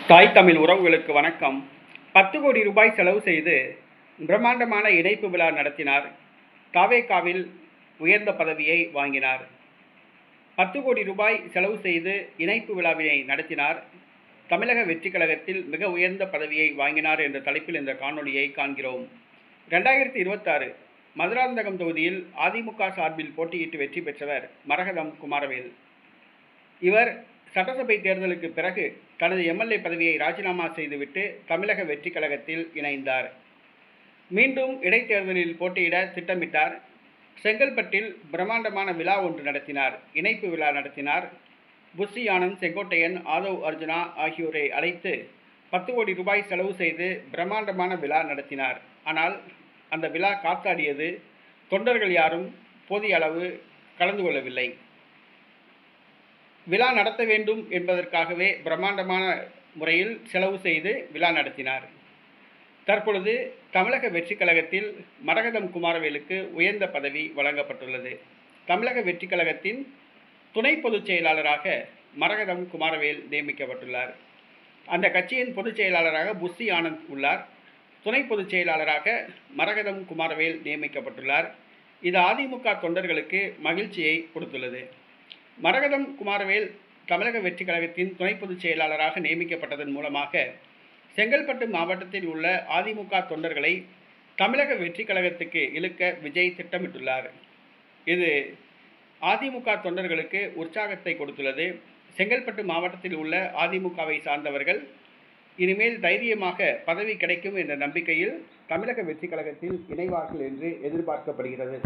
தாய் தமிழ் உறவுகளுக்கு வணக்கம். 10 கோடி ரூபாய் செலவு செய்து பிரம்மாண்டமான இணைப்பு விழா நடத்தினார். தவேகாவில் உயர்ந்த பதவியை வாங்கினார். 10 கோடி ரூபாய் செலவு செய்து இணைப்பு விழாவினை நடத்தினார். தமிழக வெற்றிக் கழகத்தில் மிக உயர்ந்த பதவியை வாங்கினார் என்ற தலைப்பில் இந்த காணொலியை காண்கிறோம். 2026 மதுராந்தகம் தொகுதியில் அதிமுக சார்பில் போட்டியிட்டு வெற்றி பெற்றவர் மரகதம் குமாரவேல். இவர் சட்டசபை தேர்தலுக்கு பிறகு தனது எம்எல்ஏ பதவியை ராஜினாமா செய்துவிட்டு தமிழக வெற்றிக் கழகத்தில் இணைந்தார். மீண்டும் இடைத்தேர்தலில் போட்டியிட திட்டமிட்டார். செங்கல்பட்டில் பிரம்மாண்டமான விழா ஒன்று நடத்தினார். இணைப்பு விழா நடத்தினார். புஷி ஆனந்த், செங்கோட்டையன், ஆதவ் அர்ஜுனா ஆகியோரை அழைத்து 10 கோடி ரூபாய் செலவு செய்து பிரம்மாண்டமான விழா நடத்தினார். ஆனால் அந்த விழா காத்தாடியது. தொண்டர்கள் யாரும் போதிய அளவு கலந்து கொள்ளவில்லை. விழா நடத்த வேண்டும் என்பதற்காகவே பிரம்மாண்டமான முறையில் செலவு செய்து விழா நடத்தினார். தற்பொழுது தமிழக வெற்றிக் கழகத்தில் மரகதம் குமாரவேலுக்கு உயர்ந்த பதவி வழங்கப்பட்டுள்ளது. தமிழக வெற்றிக் கழகத்தின் துணை பொதுச் செயலாளராக மரகதம் குமாரவேல் நியமிக்கப்பட்டுள்ளார். அந்த கட்சியின் பொதுச் செயலாளராக புஷி ஆனந்த் உள்ளார். துணை பொதுச் செயலாளராக மரகதம் குமாரவேல் நியமிக்கப்பட்டுள்ளார். இது அதிமுக தொண்டர்களுக்கு மகிழ்ச்சியை கொடுத்துள்ளது. மரகதம் குமாரவேல் தமிழக வெற்றிக் கழகத்தின் துணை பொதுச் செயலாளராக நியமிக்கப்பட்டதன் மூலமாக செங்கல்பட்டு மாவட்டத்தில் உள்ள அதிமுக தொண்டர்களை தமிழக வெற்றிக் கழகத்துக்கு இழுக்க விஜய் திட்டமிட்டுள்ளார். இது அதிமுக தொண்டர்களுக்கு உற்சாகத்தை கொடுத்துள்ளது. செங்கல்பட்டு மாவட்டத்தில் உள்ள அதிமுகவை சார்ந்தவர்கள் இனிமேல் தைரியமாக பதவி கிடைக்கும் என்ற நம்பிக்கையில் தமிழக வெற்றிக் கழகத்தில் இணைவார்கள் என்று எதிர்பார்க்கப்படுகிறது.